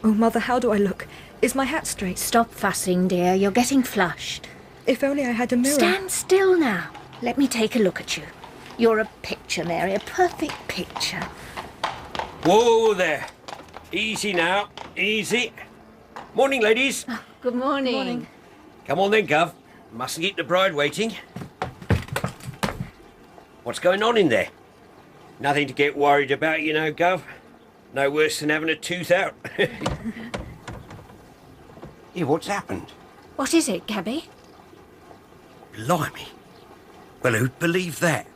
Oh, Mother, how do I look? Is my hat straight? Stop fussing, dear. You're getting flushed. If only I had a mirror. Stand still now. Let me take a look at you. You're a picture, Mary, a perfect picture. Whoa there. Easy now, easy. Morning, ladies. Oh, good morning. Morning. Come on then, Gov. Mustn't keep the bride waiting. What's going on in there? Nothing to get worried about, you know, Gov. No worse than having a tooth out. Yeah, what's happened? What is it, Gabby? Blimey. Well, who'd believe that?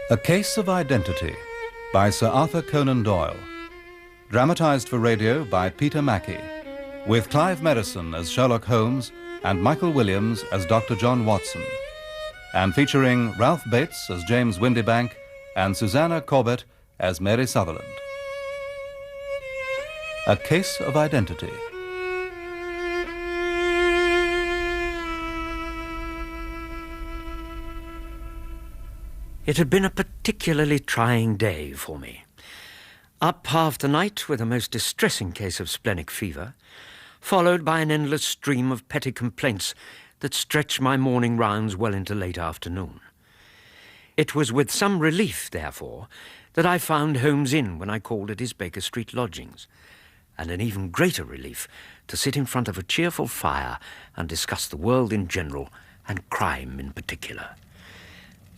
A Case of Identity by Sir Arthur Conan Doyle. Dramatised for radio by Peter Mackie, with Clive Merrison as Sherlock Holmes and Michael Williams as Dr. John Watson, and featuring Ralph Bates as James Windybank and Susanna Corbett as Mary Sutherland. A Case of Identity. It had been a particularly trying day for me. Up half the night with a most distressing case of splenic fever, followed by an endless stream of petty complaints that stretched my morning rounds well into late afternoon. It was with some relief, therefore, that I found Holmes in when I called at his Baker Street lodgings, and an even greater relief to sit in front of a cheerful fire and discuss the world in general and crime in particular.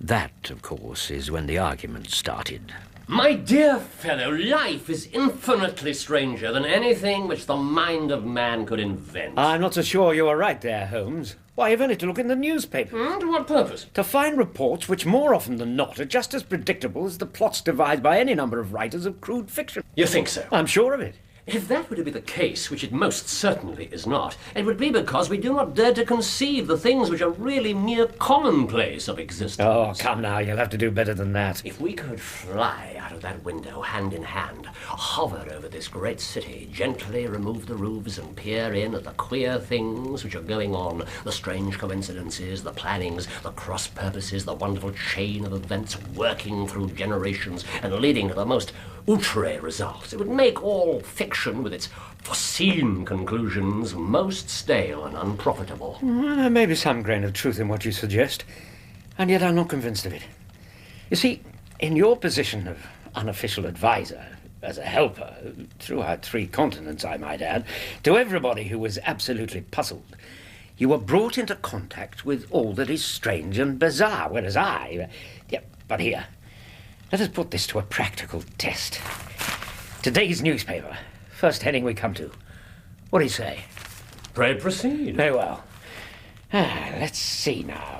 That, of course, is when the argument started. My dear fellow, life is infinitely stranger than anything which the mind of man could invent. I'm not so sure you are right there, Holmes. Why, you've only to look in the newspaper. To what purpose? To find reports which, more often than not, are just as predictable as the plots devised by any number of writers of crude fiction. You think so? I'm sure of it. If that were to be the case, which it most certainly is not, it would be because we do not dare to conceive the things which are really mere commonplace of existence. Oh, come now, you'll have to do better than that. If we could fly out of that window, hand in hand, hover over this great city, gently remove the roofs and peer in at the queer things which are going on, the strange coincidences, the plannings, the cross-purposes, the wonderful chain of events working through generations and leading to the most outre results, it would make all fiction with its foreseen conclusions most stale and unprofitable. There may be some grain of truth in what you suggest, and yet I'm not convinced of it. You see, in your position of unofficial advisor, as a helper, throughout 3 continents, I might add, to everybody who was absolutely puzzled, you were brought into contact with all that is strange and bizarre, whereas but here, let us put this to a practical test. Today's newspaper, first heading we come to. What do you say? Pray proceed. Very well. Let's see now.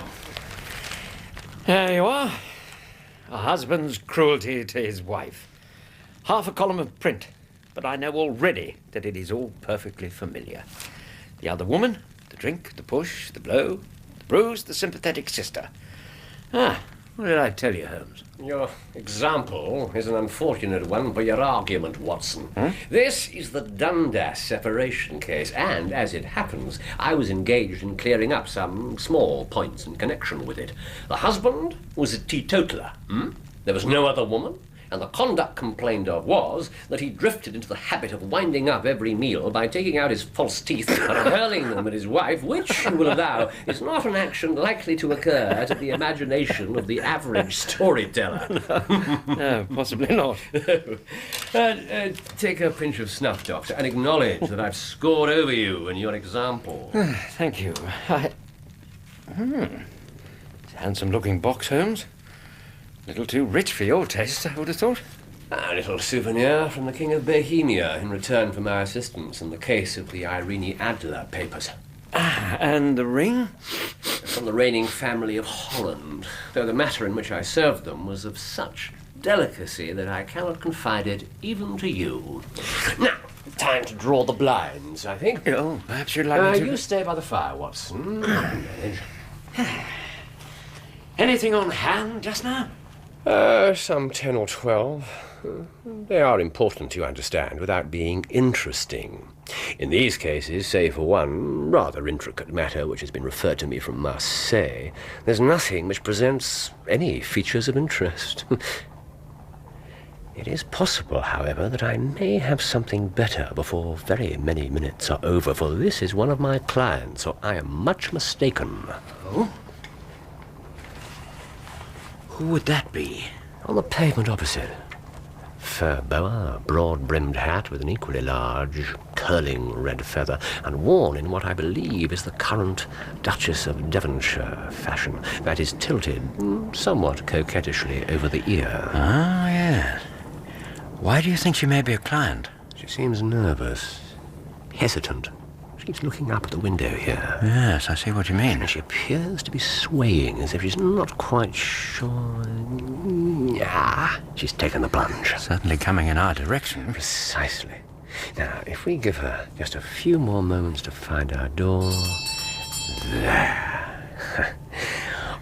There you are. A husband's cruelty to his wife. Half a column of print, but I know already that it is all perfectly familiar. The other woman, the drink, the push, the blow, the bruise, the sympathetic sister. What did I tell you, Holmes? Your example is an unfortunate one for your argument, Watson. This is the Dundas separation case, and, as it happens, I was engaged in clearing up some small points in connection with it. The husband was a teetotaler. There was no other woman, and the conduct complained of was that he drifted into the habit of winding up every meal by taking out his false teeth and hurling them at his wife, which, you will allow, is not an action likely to occur to the imagination of the average storyteller. No, possibly not. Take a pinch of snuff, Doctor, and acknowledge that I've scored over you in your example. Thank you. It's a handsome-looking box, Holmes. A little too rich for your taste, I would have thought. A little souvenir from the King of Bohemia in return for my assistance in the case of the Irene Adler papers. And the ring? From the reigning family of Holland, though the matter in which I served them was of such delicacy that I cannot confide it even to you. Now, time to draw the blinds, I think. Oh, perhaps you'd like me to... You stay by the fire, Watson. Anything on hand just now? Some 10 or 12. They are important, you understand, without being interesting. In these cases, say for one rather intricate matter which has been referred to me from Marseille, there's nothing which presents any features of interest. It is possible, however, that I may have something better before very many minutes are over, for this is one of my clients, so I am much mistaken. Oh? Who would that be? On the pavement opposite. Fur boa, broad-brimmed hat with an equally large, curling red feather, and worn in what I believe is the current Duchess of Devonshire fashion. That is tilted somewhat coquettishly over the ear. Ah, yes. Why do you think she may be a client? She seems nervous, hesitant. She keeps looking up at the window here. Yes, I see what you mean. And she appears to be swaying as if she's not quite sure. She's taken the plunge. Certainly coming in our direction. Precisely. Now, if we give her just a few more moments to find our door... There.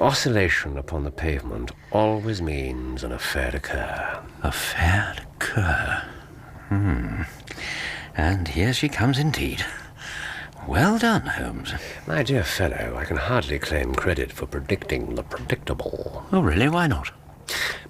Oscillation upon the pavement always means an affair d'occur. Affair d'occur. And here she comes indeed. Well done, Holmes. My dear fellow, I can hardly claim credit for predicting the predictable. Oh, really? Why not?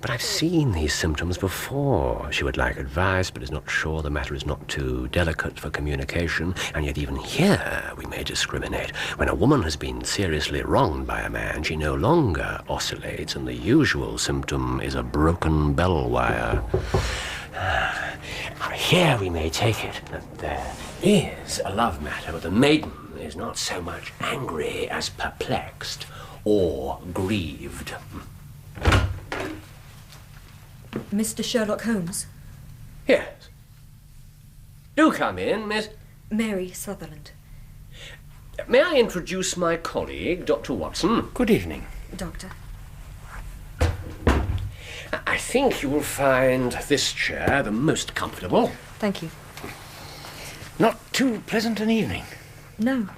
But I've seen these symptoms before. She would like advice, but is not sure the matter is not too delicate for communication. And yet even here we may discriminate. When a woman has been seriously wronged by a man, she no longer oscillates, and the usual symptom is a broken bell wire. Here we may take it that there is a love matter, but the maiden is not so much angry as perplexed or grieved. Mr. Sherlock Holmes? Yes. Do come in, Miss... Mary Sutherland. May I introduce my colleague, Dr. Watson? Good evening. Doctor. I think you will find this chair the most comfortable. Thank you. Not too pleasant an evening. No.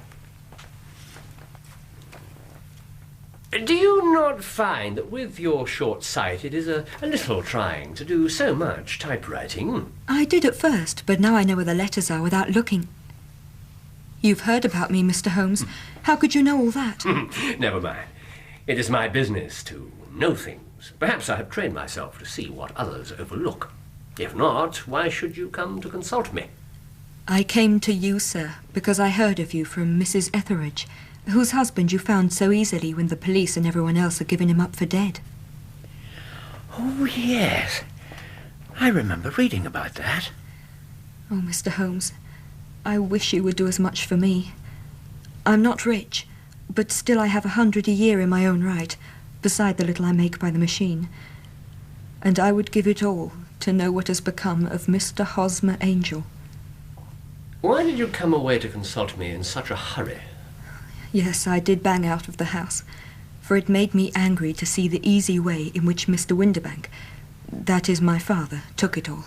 Do you not find that with your short sight it is a little trying to do so much typewriting? I did at first, but now I know where the letters are without looking. You've heard about me, Mr. Holmes. How could you know all that? Never mind. It is my business to know things. Perhaps I have trained myself to see what others overlook. If not, why should you come to consult me? I came to you, sir, because I heard of you from Mrs. Etheridge, whose husband you found so easily when the police and everyone else had given him up for dead. Oh, yes. I remember reading about that. Oh, Mr. Holmes, I wish you would do as much for me. I'm not rich, but still I have 100 a year in my own right, beside the little I make by the machine. And I would give it all to know what has become of Mr. Hosmer Angel. Why did you come away to consult me in such a hurry? Yes, I did bang out of the house, for it made me angry to see the easy way in which Mr. Winterbank, that is my father, took it all.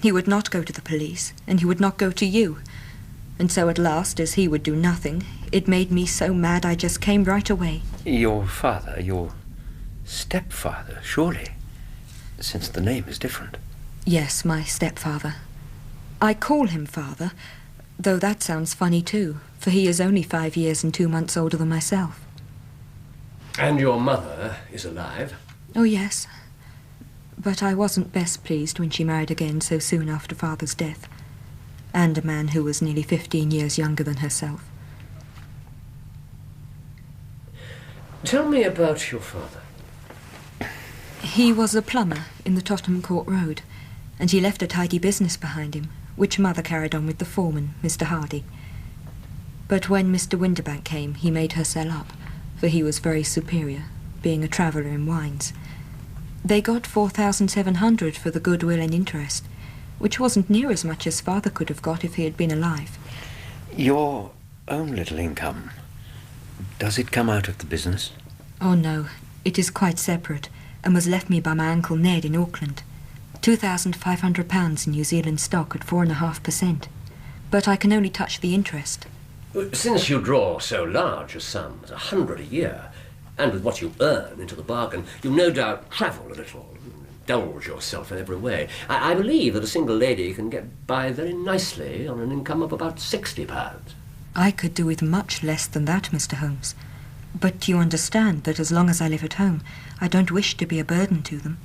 He would not go to the police, and he would not go to you. And so at last, as he would do nothing, it made me so mad I just came right away. Your father, your stepfather, surely, since the name is different. Yes, my stepfather. I call him father, though that sounds funny too, for he is only 5 years and 2 months older than myself. And your mother is alive? Oh, yes. But I wasn't best pleased when she married again so soon after father's death, and a man who was nearly 15 years younger than herself. Tell me about your father. He was a plumber in the Tottenham Court Road, and he left a tidy business behind him, which mother carried on with the foreman, Mr. Hardy. But when Mr. Winterbank came, he made her sell up, for he was very superior, being a traveller in wines. They got 4,700 for the goodwill and interest, which wasn't near as much as father could have got if he had been alive. Your own little income, does it come out of the business? Oh, no, it is quite separate, and was left me by my Uncle Ned in Auckland. £2,500 in New Zealand stock at 4.5%. But I can only touch the interest. Since you draw so large a sum as 100 a year, and with what you earn into the bargain, you no doubt travel a little, indulge yourself in every way. I believe that a single lady can get by very nicely on an income of about £60. I could do with much less than that, Mr. Holmes. But you understand that as long as I live at home, I don't wish to be a burden to them.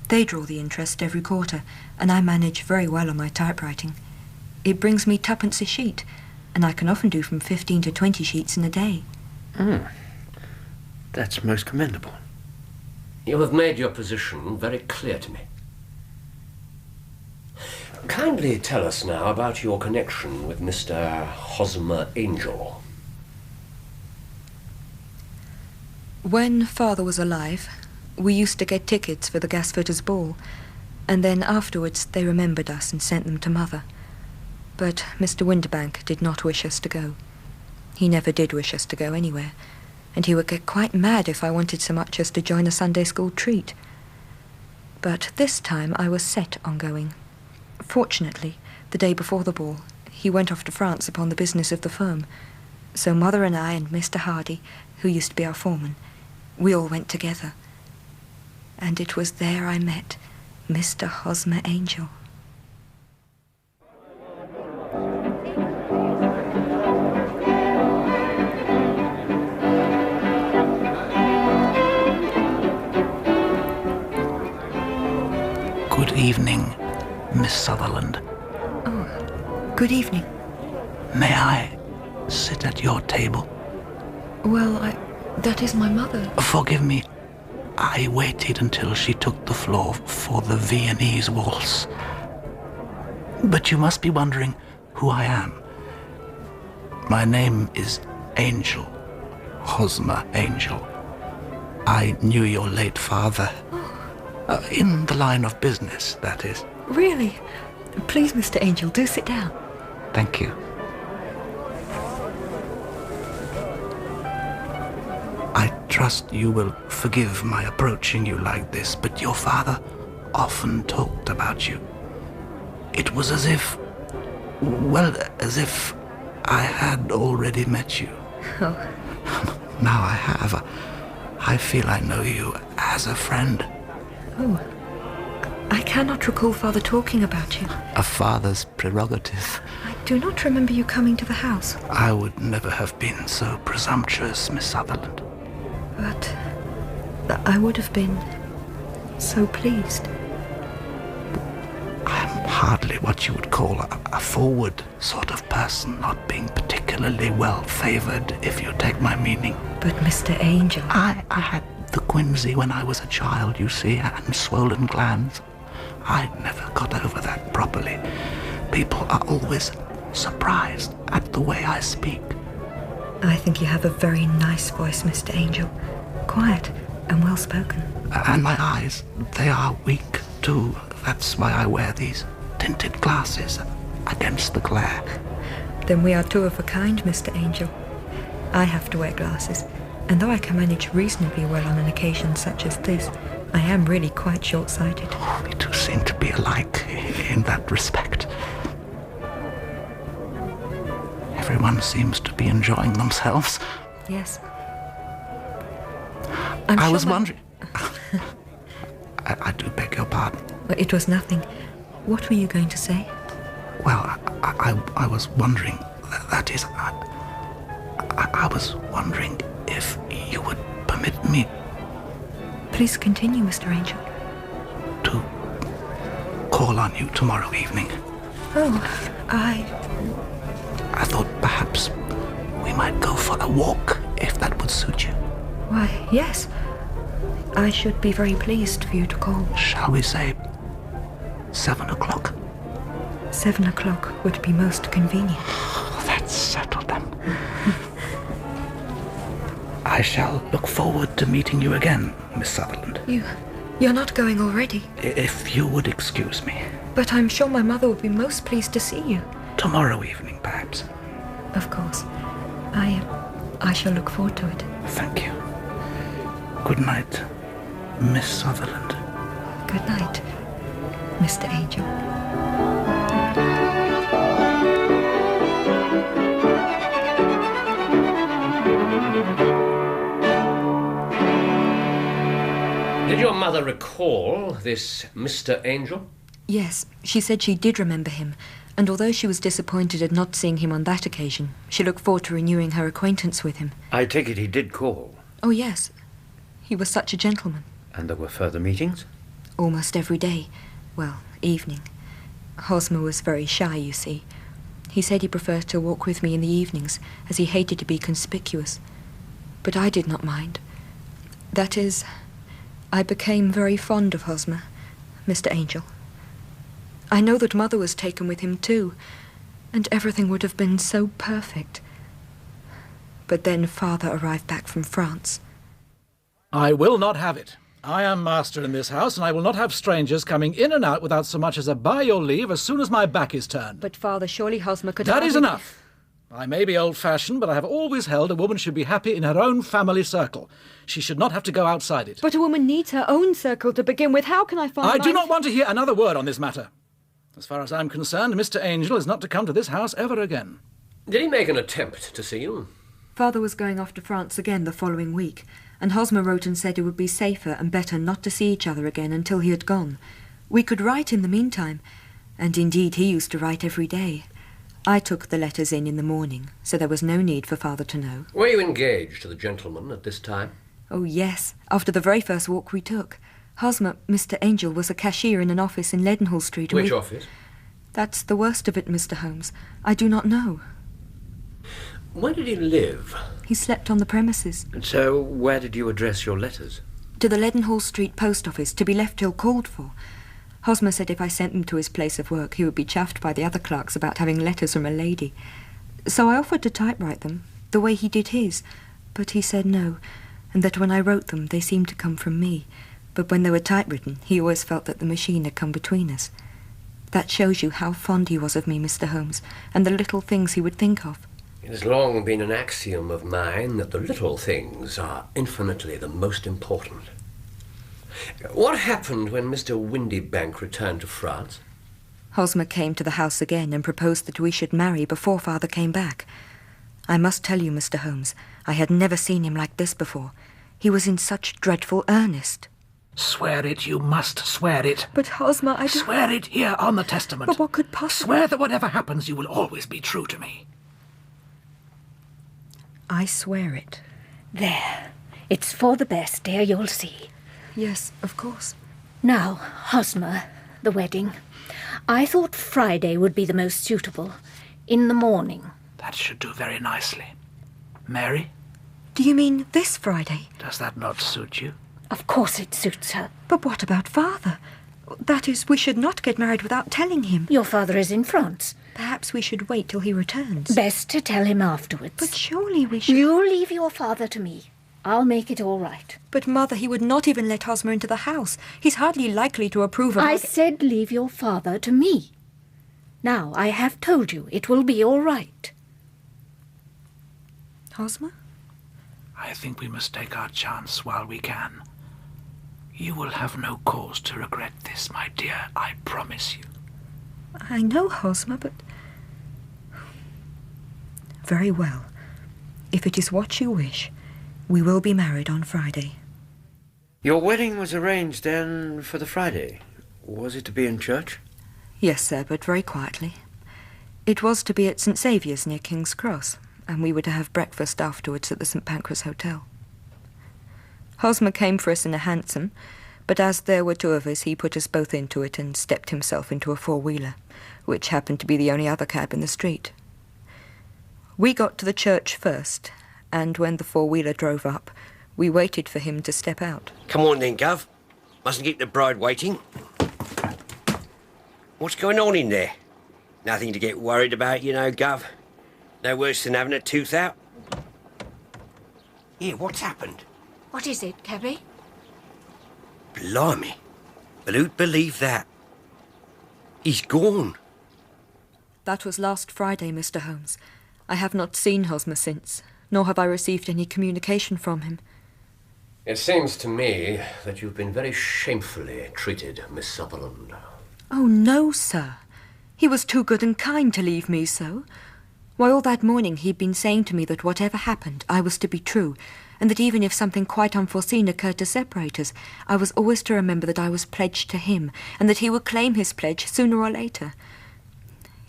They draw the interest every quarter, and I manage very well on my typewriting. It brings me twopence a sheet, and I can often do from 15 to 20 sheets in a day. That's most commendable. You have made your position very clear to me. Kindly tell us now about your connection with Mr. Hosmer Angel. When Father was alive, we used to get tickets for the Gasfitters' ball, and then afterwards they remembered us and sent them to Mother. But Mr. Winterbank did not wish us to go. He never did wish us to go anywhere, and he would get quite mad if I wanted so much as to join a Sunday school treat. But this time I was set on going. Fortunately, the day before the ball, he went off to France upon the business of the firm. So Mother and I and Mr. Hardy, who used to be our foreman, we all went together. And it was there I met Mr. Hosmer Angel. Good evening, Miss Sutherland. Oh, good evening. May I sit at your table? Well, that is my mother. Forgive me. I waited until she took the floor for the Viennese waltz. But you must be wondering who I am. My name is Angel. Hosmer Angel. I knew your late father. In the line of business, that is. Really? Please, Mr. Angel, do sit down. Thank you. I trust you will forgive my approaching you like this, but your father often talked about you. It was as if I had already met you. Oh. Now I have. I feel I know you as a friend. Oh. I cannot recall Father talking about you. A father's prerogative. I do not remember you coming to the house. I would never have been so presumptuous, Miss Sutherland. But I would have been so pleased. I am hardly what you would call a forward sort of person, not being particularly well-favoured, if you take my meaning. But Mr. Angel... I had the quinsy when I was a child, you see, and swollen glands. I never got over that properly. People are always surprised at the way I speak. I think you have a very nice voice, Mr. Angel. Quiet and well-spoken. And my eyes, they are weak, too. That's why I wear these tinted glasses against the glare. Then we are two of a kind, Mr. Angel. I have to wear glasses, and though I can manage reasonably well on an occasion such as this, I am really quite short-sighted. Oh, we two seem to be alike in that respect. Everyone seems to be enjoying themselves. Yes. I was wondering... I do beg your pardon. It was nothing. What were you going to say? Well, I was wondering... That is, I was wondering if you would permit me... Please continue, Mr. Angel. ...to call on you tomorrow evening. Oh, I thought perhaps we might go for a walk, if that would suit you. Why, yes. I should be very pleased for you to call. Shall we say 7 o'clock? 7 o'clock would be most convenient. That's settled then. I shall look forward to meeting you again, Miss Sutherland. You're not going already? If you would excuse me. But I'm sure my mother would be most pleased to see you. Tomorrow evening, perhaps. Of course. I shall look forward to it. Thank you. Good night, Miss Sutherland. Good night, Mr. Angel. Did your mother recall this Mr. Angel? Yes, she said she did remember him, and although she was disappointed at not seeing him on that occasion, she looked forward to renewing her acquaintance with him. I take it he did call. Oh, yes. He was such a gentleman. And there were further meetings? Almost every day. Well, evening. Hosmer was very shy, you see. He said he preferred to walk with me in the evenings, as he hated to be conspicuous. But I did not mind. That is, I became very fond of Hosmer, Mr. Angel. I know that Mother was taken with him too, and everything would have been so perfect. But then Father arrived back from France. I will not have it. I am master in this house, and I will not have strangers coming in and out without so much as a by your leave as soon as my back is turned. But Father, surely Hosmer could... That is enough. I may be old-fashioned, but I have always held a woman should be happy in her own family circle. She should not have to go outside it. But a woman needs her own circle to begin with. How can I find I do not want to hear another word on this matter. As far as I'm concerned, Mr. Angel is not to come to this house ever again. Did he make an attempt to see you? Father was going off to France again the following week, and Hosmer wrote and said it would be safer and better not to see each other again until he had gone. We could write in the meantime, and indeed he used to write every day. I took the letters in the morning, so there was no need for Father to know. Were you engaged to the gentleman at this time? Oh, yes, after the very first walk we took. Hosmer, Mr. Angel, was a cashier in an office in Leadenhall Street. Which office? That's the worst of it, Mr. Holmes. I do not know. Where did he live? He slept on the premises. And so, where did you address your letters? To the Leadenhall Street post office, to be left till called for. Hosmer said if I sent them to his place of work, he would be chaffed by the other clerks about having letters from a lady. So I offered to typewrite them, the way he did his, but he said no, and that when I wrote them, they seemed to come from me. But when they were typewritten, he always felt that the machine had come between us. That shows you how fond he was of me, Mr. Holmes, and the little things he would think of. It has long been an axiom of mine that the little things are infinitely the most important. What happened when Mr. Windybank returned to France? Hosmer came to the house again and proposed that we should marry before Father came back. I must tell you, Mr. Holmes, I had never seen him like this before. He was in such dreadful earnest. Swear it, you must swear it. But Hosmer, I don't... Swear it here on the testament. But what could possibly... Swear that whatever happens, you will always be true to me. I swear it. There. It's for the best, dear, you'll see. Yes, of course. Now, Hosmer, the wedding. I thought Friday would be the most suitable. In the morning. That should do very nicely. Mary? Do you mean this Friday? Does that not suit you? Of course it suits her. But what about Father? That is, we should not get married without telling him. Your father is in France. Perhaps we should wait till he returns. Best to tell him afterwards. But surely we should... You leave your father to me. I'll make it all right. But, Mother, he would not even let Hosmer into the house. He's hardly likely to approve of... I said leave your father to me. Now, I have told you it will be all right. Hosmer? I think we must take our chance while we can. You will have no cause to regret this, my dear, I promise you. I know, Hosmer, but... Very well. If it is what you wish, we will be married on Friday. Your wedding was arranged, then, for the Friday. Was it to be in church? Yes, sir, but very quietly. It was to be at St. Saviour's near King's Cross, and we were to have breakfast afterwards at the St. Pancras Hotel. Hosmer came for us in a hansom, but as there were two of us, he put us both into it and stepped himself into a four-wheeler, which happened to be the only other cab in the street. We got to the church first, and when the four-wheeler drove up, we waited for him to step out. Come on then, Gov. Mustn't keep the bride waiting. What's going on in there? Nothing to get worried about, you know, Gov. No worse than having a tooth out. Here, what's happened? What is it, Cabby? Blimey. But who'd believe that? He's gone. That was last Friday, Mr. Holmes. I have not seen Hosmer since, nor have I received any communication from him. It seems to me that you've been very shamefully treated, Miss Sutherland. Oh, no, sir. He was too good and kind to leave me so. Why, all that morning he'd been saying to me that whatever happened, I was to be true, and that even if something quite unforeseen occurred to separate us, I was always to remember that I was pledged to him, and that he would claim his pledge sooner or later.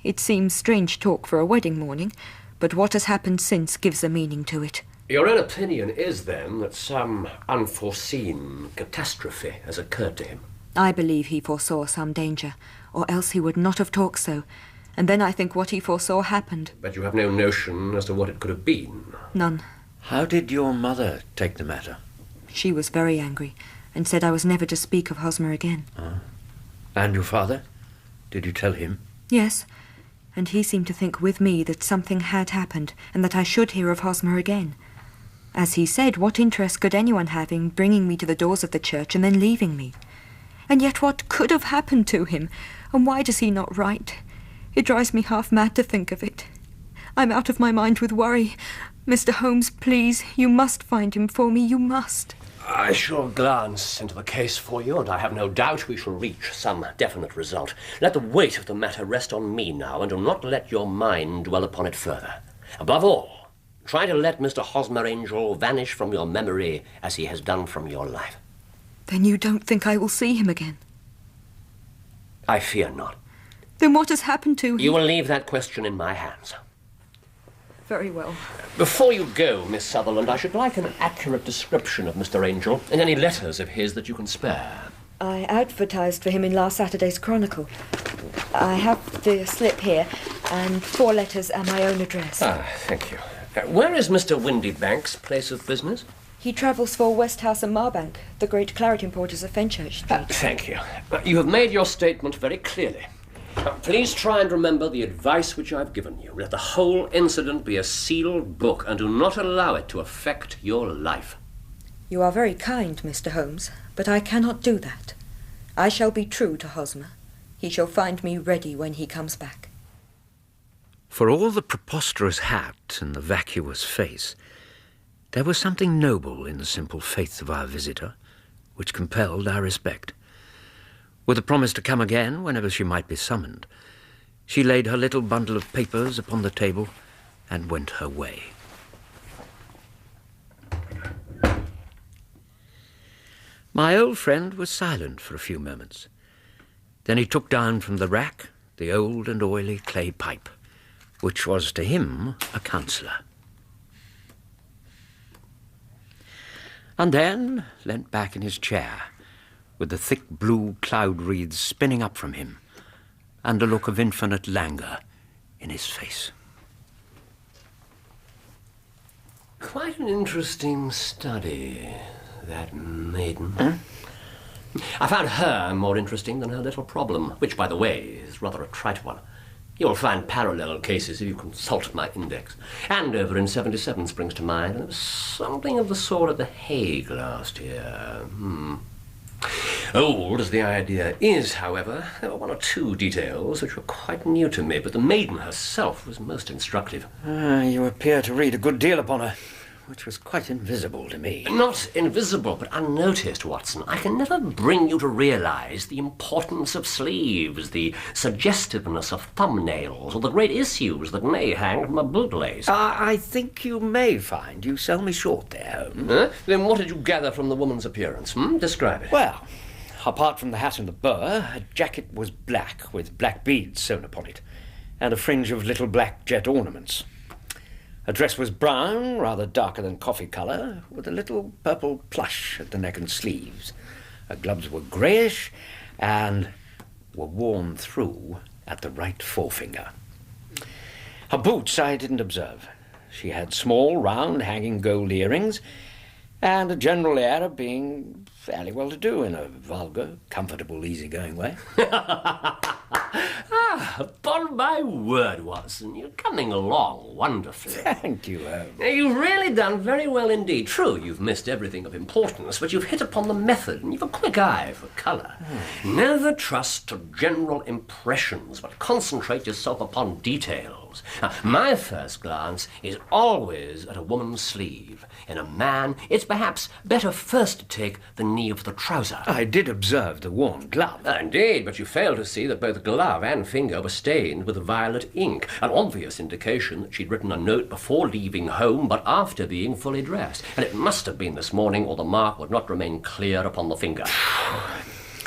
It seems strange talk for a wedding morning, but what has happened since gives a meaning to it. Your own opinion is, then, that some unforeseen catastrophe has occurred to him? I believe he foresaw some danger, or else he would not have talked so. And then I think what he foresaw happened. But you have no notion as to what it could have been? None. How did your mother take the matter? She was very angry, and said I was never to speak of Hosmer again. And your father? Did you tell him? Yes, and he seemed to think with me that something had happened, and that I should hear of Hosmer again. As he said, what interest could anyone have in bringing me to the doors of the church and then leaving me? And yet what could have happened to him? And why does he not write? It drives me half mad to think of it. I'm out of my mind with worry. Mr. Holmes, please, you must find him for me, you must. I shall glance into the case for you, and I have no doubt we shall reach some definite result. Let the weight of the matter rest on me now, and do not let your mind dwell upon it further. Above all, try to let Mr. Hosmer Angel vanish from your memory as he has done from your life. Then you don't think I will see him again? I fear not. Then what has happened to him? You will leave that question in my hands. Very well. Before you go, Miss Sutherland, I should like an accurate description of Mr. Angel and any letters of his that you can spare. I advertised for him in last Saturday's Chronicle. I have the slip here, and 4 letters and my own address. Thank you. Where is Mr. Windybank's place of business? He travels for Westhouse and Marbank, the great claret importers of Fenchurch Street. Thank you. You have made your statement very clearly. Please try and remember the advice which I've given you. Let the whole incident be a sealed book, and do not allow it to affect your life. You are very kind, Mr. Holmes, but I cannot do that. I shall be true to Hosmer. He shall find me ready when he comes back. For all the preposterous hat and the vacuous face, there was something noble in the simple faith of our visitor, which compelled our respect. With a promise to come again whenever she might be summoned, she laid her little bundle of papers upon the table and went her way. My old friend was silent for a few moments. Then he took down from the rack the old and oily clay pipe, which was to him a counsellor. And then leant back in his chair, with the thick blue cloud wreaths spinning up from him, and a look of infinite languor in his face. Quite an interesting study, that maiden. I found her more interesting than her little problem, which, by the way, is rather a trite one. You'll find parallel cases if you consult my index. Andover in 77 springs to mind, and there was something of the sort at The Hague last year. Old as the idea is, however, there were 1 or 2 details which were quite new to me, but the maiden herself was most instructive. You appear to read a good deal upon her, which was quite invisible to me. Not invisible, but unnoticed, Watson. I can never bring you to realize the importance of sleeves, the suggestiveness of thumbnails, or the great issues that may hang from a bootlace. I think you may find you sell me short there, Holmes. Then what did you gather from the woman's appearance? Describe it. Well, apart from the hat and the boa, her jacket was black, with black beads sewn upon it, and a fringe of little black jet ornaments. Her dress was brown, rather darker than coffee colour, with a little purple plush at the neck and sleeves. Her gloves were greyish and were worn through at the right forefinger. Her boots I didn't observe. She had small, round, hanging gold earrings, and a general air of being fairly well-to-do in a vulgar, comfortable, easy-going way. Upon my word, Watson, you're coming along wonderfully. Thank you, Holmes. You've really done very well indeed. True, you've missed everything of importance, but you've hit upon the method, and you've a quick eye for colour. Never trust to general impressions, but concentrate yourself upon details. buttonholes. Now, my first glance is always at a woman's sleeve. In a man, it's perhaps better first to take the knee of the trouser. I did observe the worn glove. Indeed, but you fail to see that both glove and finger were stained with violet ink, an obvious indication that she'd written a note before leaving home, but after being fully dressed. And it must have been this morning, or the mark would not remain clear upon the finger.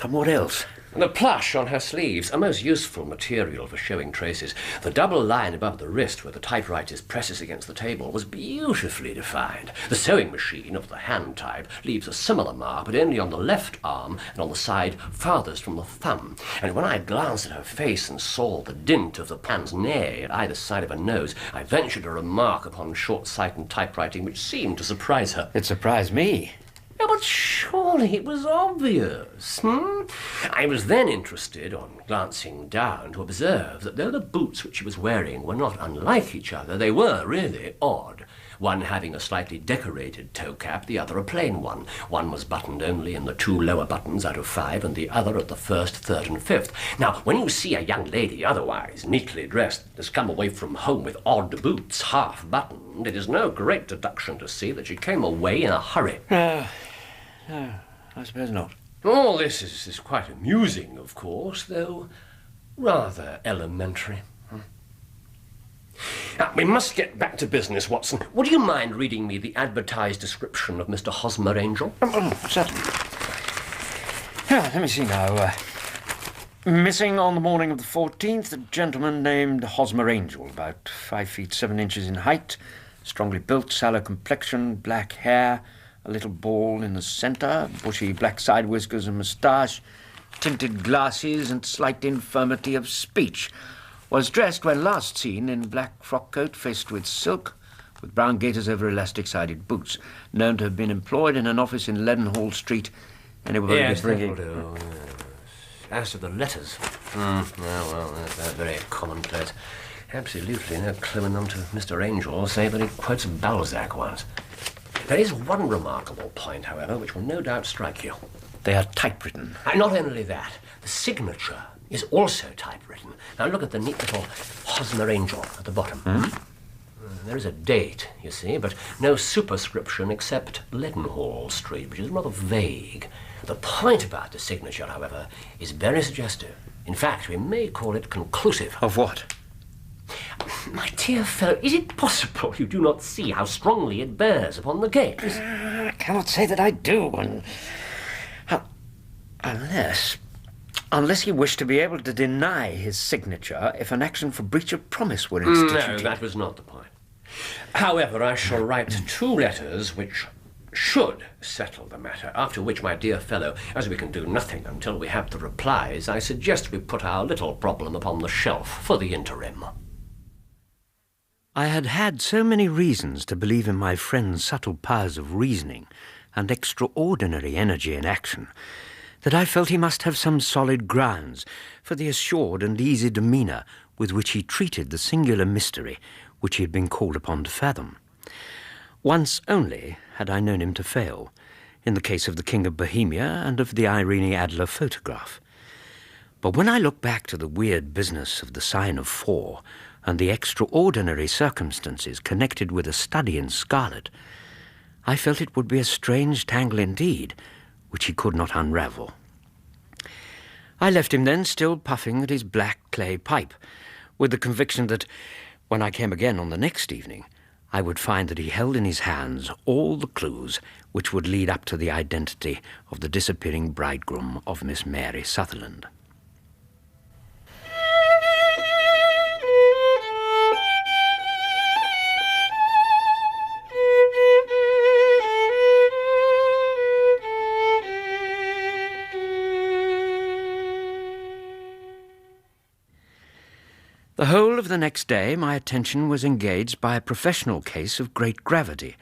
And what else? The plush on her sleeves, a most useful material for showing traces. The double line above the wrist where the typewriter presses against the table was beautifully defined. The sewing machine of the hand type leaves a similar mark, but only on the left arm and on the side farthest from the thumb. And when I glanced at her face and saw the dint of the pince-nez at either side of her nose, I ventured a remark upon short-sighted typewriting which seemed to surprise her. It surprised me. Yeah, but surely it was obvious, I was then interested, on glancing down, to observe that though the boots which she was wearing were not unlike each other, they were really odd. One having a slightly decorated toe cap, the other a plain one. One was buttoned only in the 2 lower buttons out of 5, and the other at the 1st, 3rd, and 5th. Now, when you see a young lady otherwise neatly dressed has come away from home with odd boots, half buttoned, it is no great deduction to see that she came away in a hurry. No, I suppose not. All this is quite amusing, of course, though rather elementary. Now, we must get back to business, Watson. Would you mind reading me the advertised description of Mr. Hosmer Angel? Certainly. Let me see now. Missing on the morning of the 14th, a gentleman named Hosmer Angel, about 5 feet 7 inches in height, strongly built, sallow complexion, black hair, a little bald in the centre, bushy black side whiskers and moustache, tinted glasses and slight infirmity of speech. Was dressed when last seen in black frock coat faced with silk, with brown gaiters over elastic-sided boots, known to have been employed in an office in Leadenhall Street, and it would be bringing... Yes. As to the letters, well, they're very commonplace. Absolutely no clue in them to Mr. Angel, save that he quotes Balzac once. There is one remarkable point, however, which will no doubt strike you. They are typewritten. Not only that, the signature is also typewritten. Now look at the neat little Hosmer Angel at the bottom. There is a date, you see, but no superscription except Leadenhall Street, which is rather vague. The point about the signature, however, is very suggestive. In fact, we may call it conclusive. Of what? My dear fellow, is it possible you do not see how strongly it bears upon the case? I cannot say that I do, Unless he wished to be able to deny his signature if an action for breach of promise were instituted. No, that was not the point. However, I shall write 2 letters which should settle the matter, after which, my dear fellow, as we can do nothing until we have the replies, I suggest we put our little problem upon the shelf for the interim. I had had so many reasons to believe in my friend's subtle powers of reasoning and extraordinary energy in action that I felt he must have some solid grounds for the assured and easy demeanour with which he treated the singular mystery which he had been called upon to fathom. Once only had I known him to fail, in the case of the King of Bohemia and of the Irene Adler photograph. But when I look back to the weird business of the sign of 4 and the extraordinary circumstances connected with a study in scarlet, I felt it would be a strange tangle indeed, which he could not unravel. I left him then still puffing at his black clay pipe, with the conviction that, when I came again on the next evening, I would find that he held in his hands all the clues which would lead up to the identity of the disappearing bridegroom of Miss Mary Sutherland. The whole of the next day my attention was engaged by a professional case of great gravity,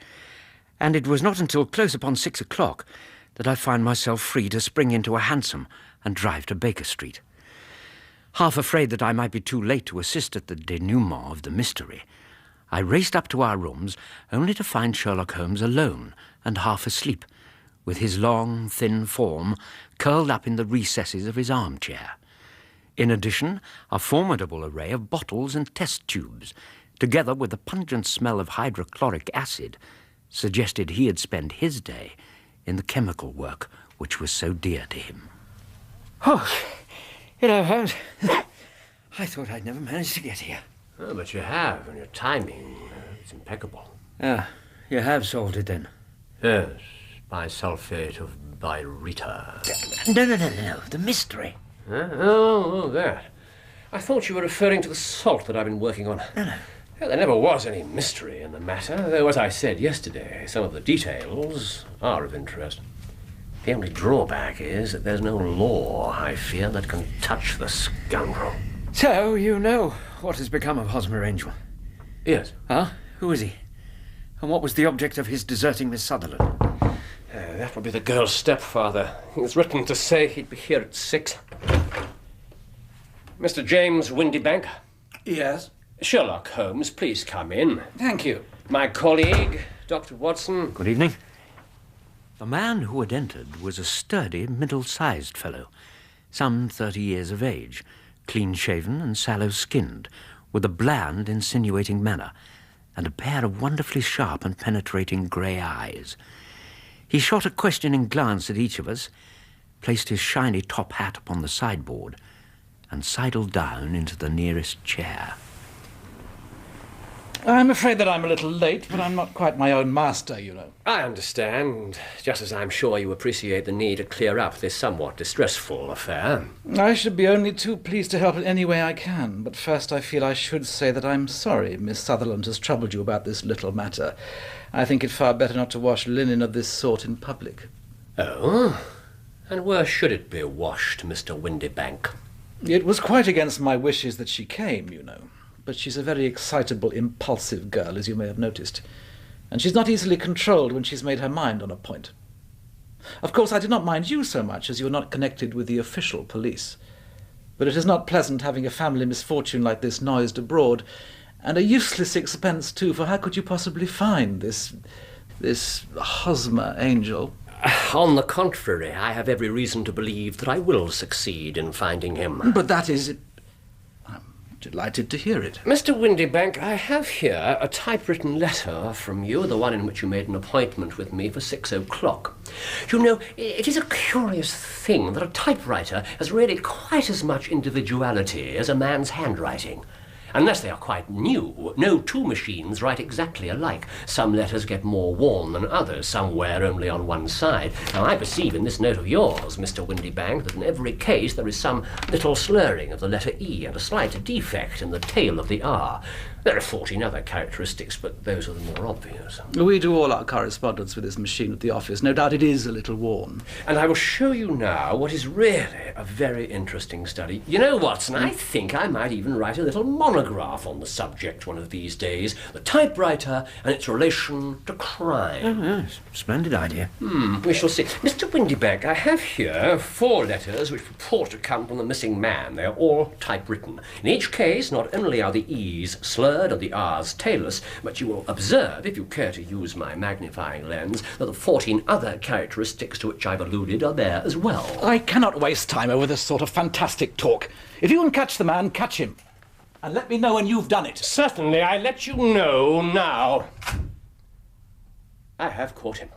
and it was not until close upon 6 o'clock that I found myself free to spring into a hansom and drive to Baker Street. Half afraid that I might be too late to assist at the denouement of the mystery, I raced up to our rooms only to find Sherlock Holmes alone and half asleep, with his long, thin form curled up in the recesses of his armchair. In addition, a formidable array of bottles and test tubes, together with the pungent smell of hydrochloric acid, suggested he had spent his day in the chemical work which was so dear to him. Oh, Holmes, I thought I'd never manage to get here. Oh, but you have, and your timing is impeccable. Ah, you have solved it then? Yes, bisulfate of birita. No, the mystery. Huh? Oh, that. I thought you were referring to the salt that I've been working on. No. Well, there never was any mystery in the matter, though, as I said yesterday, some of the details are of interest. The only drawback is that there's no law, I fear, that can touch the scoundrel. So, you know what has become of Hosmer Angel? Yes. Huh? Who is he? And what was the object of his deserting Miss Sutherland? That would be the girl's stepfather. He was written to say he'd be here at 6. Mr. James Windybank. Yes? Sherlock Holmes, please come in. Thank you. My colleague, Dr. Watson. Good evening. The man who had entered was a sturdy, middle-sized fellow, some 30 years of age, clean-shaven and sallow-skinned, with a bland, insinuating manner, and a pair of wonderfully sharp and penetrating grey eyes. He shot a questioning glance at each of us, placed his shiny top hat upon the sideboard, and sidled down into the nearest chair. I'm afraid that I'm a little late, but I'm not quite my own master, you know. I understand, just as I'm sure you appreciate the need to clear up this somewhat distressful affair. I should be only too pleased to help in any way I can, but first I feel I should say that I'm sorry Miss Sutherland has troubled you about this little matter. I think it far better not to wash linen of this sort in public. Oh? And where should it be washed, Mr. Windybank? It was quite against my wishes that she came, you know. But she's a very excitable, impulsive girl, as you may have noticed. And she's not easily controlled when she's made her mind on a point. Of course, I do not mind you so much, as you are not connected with the official police. But it is not pleasant having a family misfortune like this noised abroad, and a useless expense, too, for how could you possibly find this Hosmer Angel? On the contrary, I have every reason to believe that I will succeed in finding him. But that is... Delighted to hear it. Mr. Windybank, I have here a typewritten letter from you, the one in which you made an appointment with me for 6 o'clock. You know, it is a curious thing that a typewriter has really quite as much individuality as a man's handwriting. Unless they are quite new, no two machines write exactly alike. Some letters get more worn than others, some wear only on one side. Now, I perceive in this note of yours, Mr. Windybank, that in every case there is some little slurring of the letter E and a slight defect in the tail of the R. There are 14 other characteristics, but those are the more obvious. We do all our correspondence with this machine at the office. No doubt it is a little worn. And I will show you now what is really a very interesting study. You know, Watson, I think I might even write a little monograph on the subject one of these days. The typewriter and its relation to crime. Oh, yes. Splendid idea. We shall see. Mr. Windybank, I have here 4 letters which purport to come from the missing man. They are all typewritten. In each case, not only are the E's slurred and the R's tailless, but you will observe, if you care to use my magnifying lens, that the 14 other characteristics to which I've alluded are there as well. I cannot waste time over this sort of fantastic talk. If you can catch the man, catch him. And let me know when you've done it. Certainly, I let you know now. I have caught him.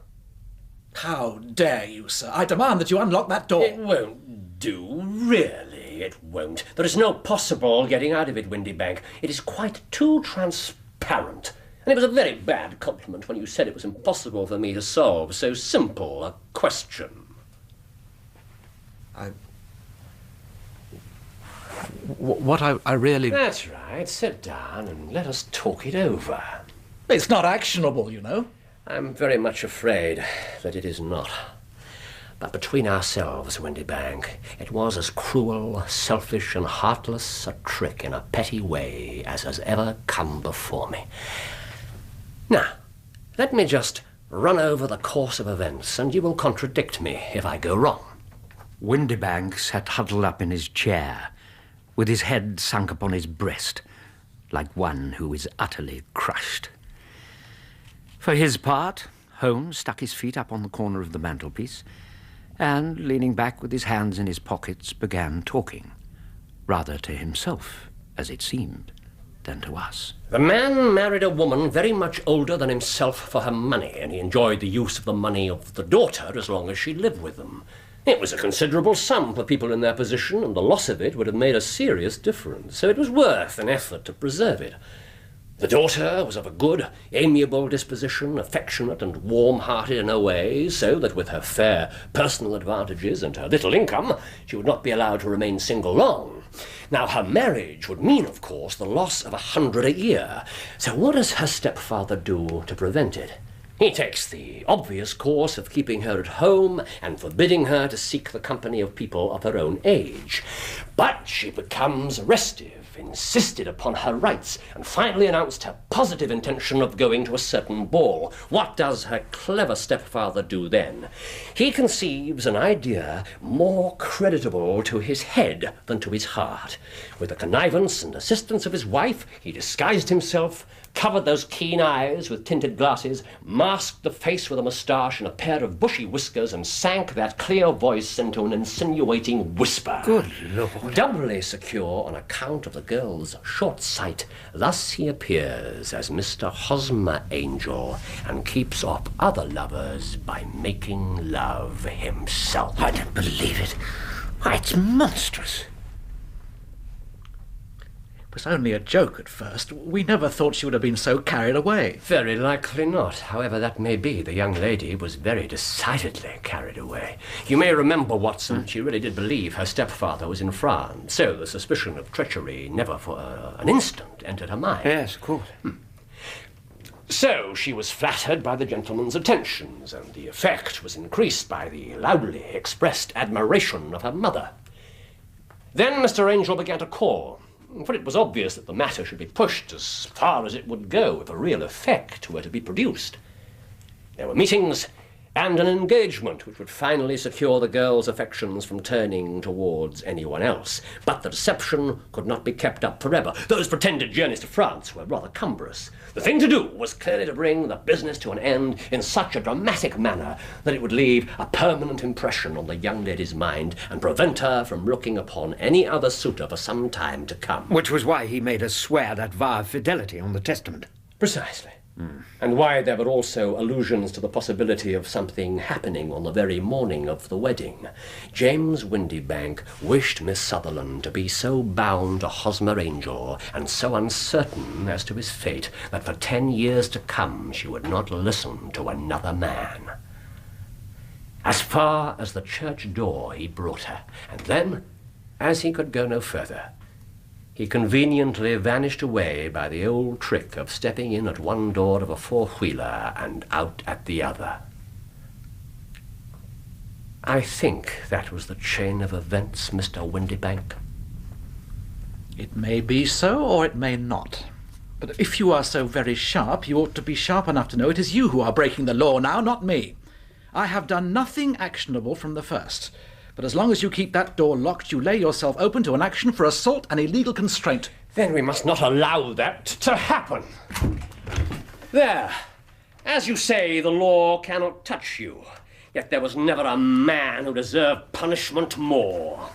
How dare you, sir? I demand that you unlock that door. It won't do, really. It won't. There is no possible getting out of it, Windybank. It is quite too transparent. And it was a very bad compliment when you said it was impossible for me to solve so simple a question. What I really... That's right. Sit down and let us talk it over. It's not actionable, you know. I'm very much afraid that it is not. But between ourselves, Windybank, it was as cruel, selfish, and heartless a trick in a petty way as has ever come before me. Now, let me just run over the course of events, and you will contradict me if I go wrong. Windybank sat huddled up in his chair, with his head sunk upon his breast, like one who is utterly crushed. For his part, Holmes stuck his feet up on the corner of the mantelpiece, and, leaning back with his hands in his pockets, began talking. rather to himself, as it seemed, than to us. The man married a woman very much older than himself for her money, and he enjoyed the use of the money of the daughter as long as she lived with them. It was a considerable sum for people in their position, and the loss of it would have made a serious difference, so it was worth an effort to preserve it. The daughter was of a good, amiable disposition, affectionate and warm-hearted in her ways, so that with her fair personal advantages and her little income, she would not be allowed to remain single long. Now, her marriage would mean, of course, the loss of 100 a year. So what does her stepfather do to prevent it? He takes the obvious course of keeping her at home and forbidding her to seek the company of people of her own age. But she becomes restive, insisted upon her rights, and finally announced her positive intention of going to a certain ball. What does her clever stepfather do then? He conceives an idea more creditable to his head than to his heart. With the connivance and assistance of his wife, he disguised himself, covered those keen eyes with tinted glasses, masked the face with a moustache and a pair of bushy whiskers, and sank that clear voice into an insinuating whisper. Good Lord. Doubly secure on account of the girl's short sight, thus he appears as Mr. Hosmer Angel and keeps off other lovers by making love himself. I don't believe it. Why, it's monstrous. It was only a joke at first. We never thought she would have been so carried away. Very likely not. However that may be, the young lady was very decidedly carried away. You may remember, Watson, she really did believe her stepfather was in France, so the suspicion of treachery never for an instant entered her mind. Yes, of course. So she was flattered by the gentleman's attentions, and the effect was increased by the loudly expressed admiration of her mother. Then Mr. Angel began to call, for it was obvious that the matter should be pushed as far as it would go if a real effect were to be produced. There were meetings and an engagement which would finally secure the girl's affections from turning towards anyone else. But the deception could not be kept up forever. Those pretended journeys to France were rather cumbrous. The thing to do was clearly to bring the business to an end in such a dramatic manner that it would leave a permanent impression on the young lady's mind and prevent her from looking upon any other suitor for some time to come. Which was why he made us swear that vow of fidelity on the testament. Precisely. And why there were also allusions to the possibility of something happening on the very morning of the wedding. James Windybank wished Miss Sutherland to be so bound to Hosmer Angel and so uncertain as to his fate that for 10 years to come she would not listen to another man. As far as the church door he brought her, and then, as he could go no further, he conveniently vanished away by the old trick of stepping in at one door of a four-wheeler and out at the other. I think that was the chain of events, Mr. Windybank. It may be so, or it may not. But if you are so very sharp, you ought to be sharp enough to know it is you who are breaking the law now, not me. I have done nothing actionable from the first. But as long as you keep that door locked, you lay yourself open to an action for assault and illegal constraint. Then we must not allow that to happen. There. As you say, the law cannot touch you. Yet there was never a man who deserved punishment more.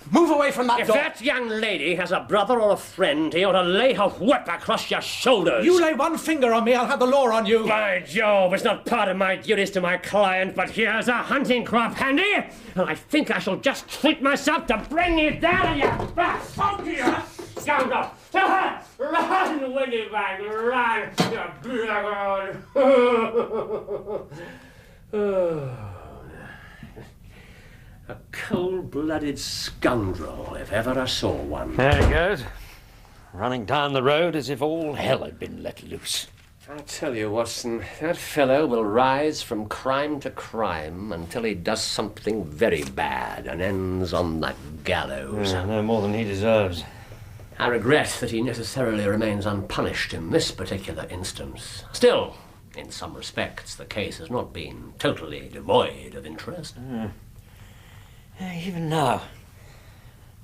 Move away from that If door! that young lady has a brother or a friend, he ought to lay her whip across your shoulders. You lay one finger on me, I'll have the law on you. By Jove, it's not part of my duties to my client, but here's a hunting crop handy, and I think I shall just treat myself to bring you down on your back. Oh, dear! Scoundrel! To her! Run, Windybank, run! You blackguard! A cold-blooded scoundrel, if ever I saw one. There he goes, running down the road as if all hell had been let loose. I tell you, Watson, that fellow will rise from crime to crime until he does something very bad and ends on the gallows. Yeah, no more than he deserves. I regret that he necessarily remains unpunished in this particular instance. Still, in some respects, the case has not been totally devoid of interest. Even now,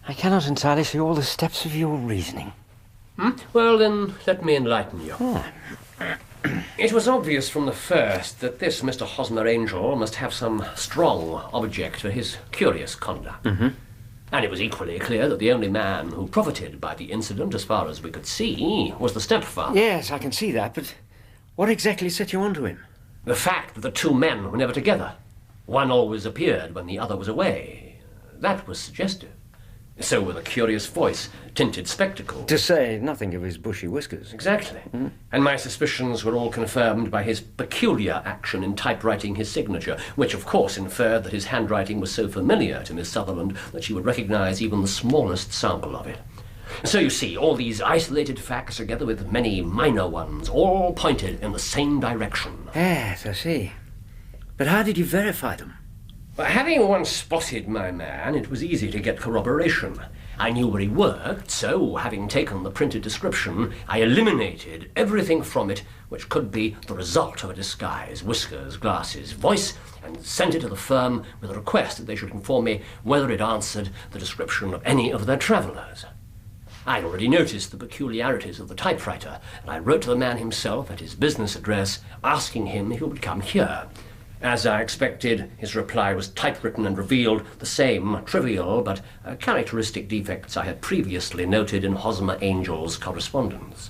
I cannot entirely see all the steps of your reasoning. Well, then, let me enlighten you. It was obvious from the first that this Mr. Hosmer Angel must have some strong object for his curious conduct. And it was equally clear that the only man who profited by the incident, as far as we could see, was the stepfather. Yes, I can see that, but what exactly set you onto him? The fact that the two men were never together. One always appeared when the other was away. That was suggestive. So were the curious voice, tinted spectacles. To say nothing of his bushy whiskers. Exactly. And my suspicions were all confirmed by his peculiar action in typewriting his signature, which of course inferred that his handwriting was so familiar to Miss Sutherland that she would recognize even the smallest sample of it. So you see, all these isolated facts, together with many minor ones, all pointed in the same direction. Yes, I see. But how did you verify them? But having once spotted my man, it was easy to get corroboration. I knew where he worked, so, having taken the printed description, I eliminated everything from it which could be the result of a disguise, whiskers, glasses, voice, and sent it to the firm with a request that they should inform me whether it answered the description of any of their travellers. I'd already noticed the peculiarities of the typewriter, and I wrote to the man himself at his business address, asking him if he would come here. As I expected, his reply was typewritten and revealed the same trivial but characteristic defects I had previously noted in Hosmer Angel's correspondence.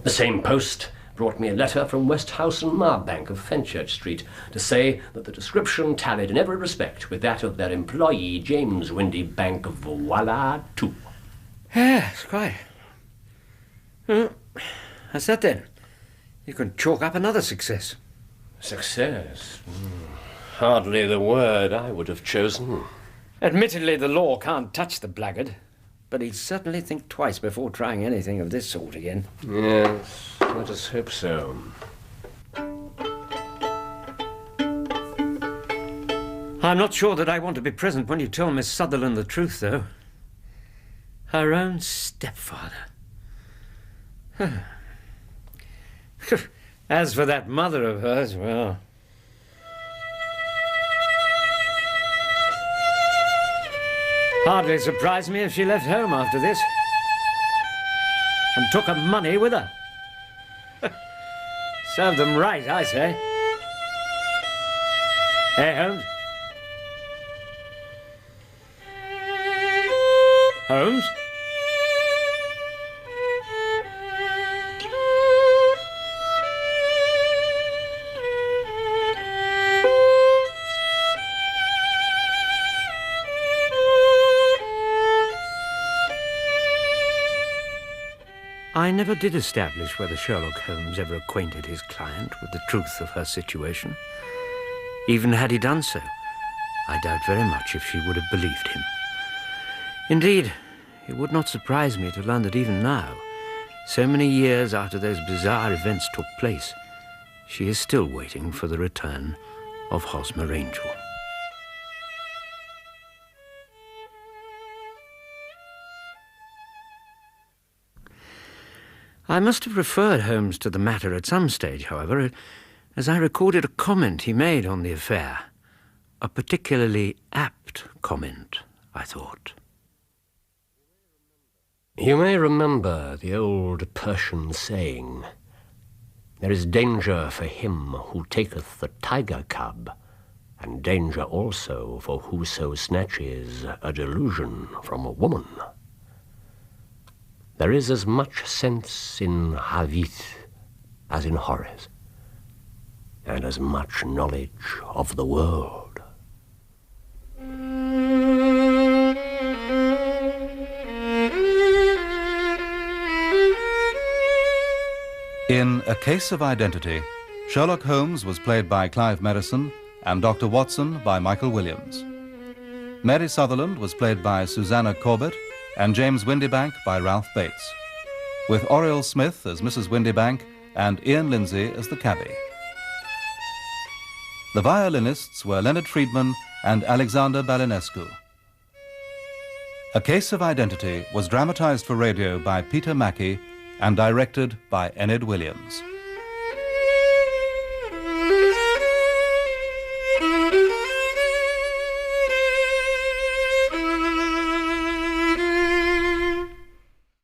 The same post brought me a letter from Westhouse and Marbank of Fenchurch Street to say that the description tallied in every respect with that of their employee, James Windybank. Voila, tout. Yes, quite. That's that then. You can chalk up another success. Success? Hardly the word I would have chosen. Admittedly, the law can't touch the blackguard, but he'd certainly think twice before trying anything of this sort again. Yes, let us hope so. I'm not sure that I want to be present when you tell Miss Sutherland the truth, though. Her own stepfather. As for that mother of hers, well... Hardly surprised me if she left home after this. And took her money with her. Served them right, I say. Hey, Holmes? Holmes? I never did establish whether Sherlock Holmes ever acquainted his client with the truth of her situation. Even had he done so, I doubt very much if she would have believed him. Indeed, it would not surprise me to learn that even now, so many years after those bizarre events took place, she is still waiting for the return of Hosmer Angel. I must have referred Holmes to the matter at some stage, however, as I recorded a comment he made on the affair. A particularly apt comment, I thought. You may remember the old Persian saying, "There is danger for him who taketh the tiger cub, and danger also for whoso snatches a delusion from a woman." There is as much sense in Hadith as in Horace, and as much knowledge of the world. In A Case of Identity, Sherlock Holmes was played by Clive Merrison and Dr. Watson by Michael Williams. Mary Sutherland was played by Susanna Corbett and James Windybank by Ralph Bates, with Oriel Smith as Mrs. Windybank and Ian Lindsay as the cabbie. The violinists were Leonard Friedman and Alexander Balinescu. A Case of Identity was dramatized for radio by Peter Mackie and directed by Enid Williams.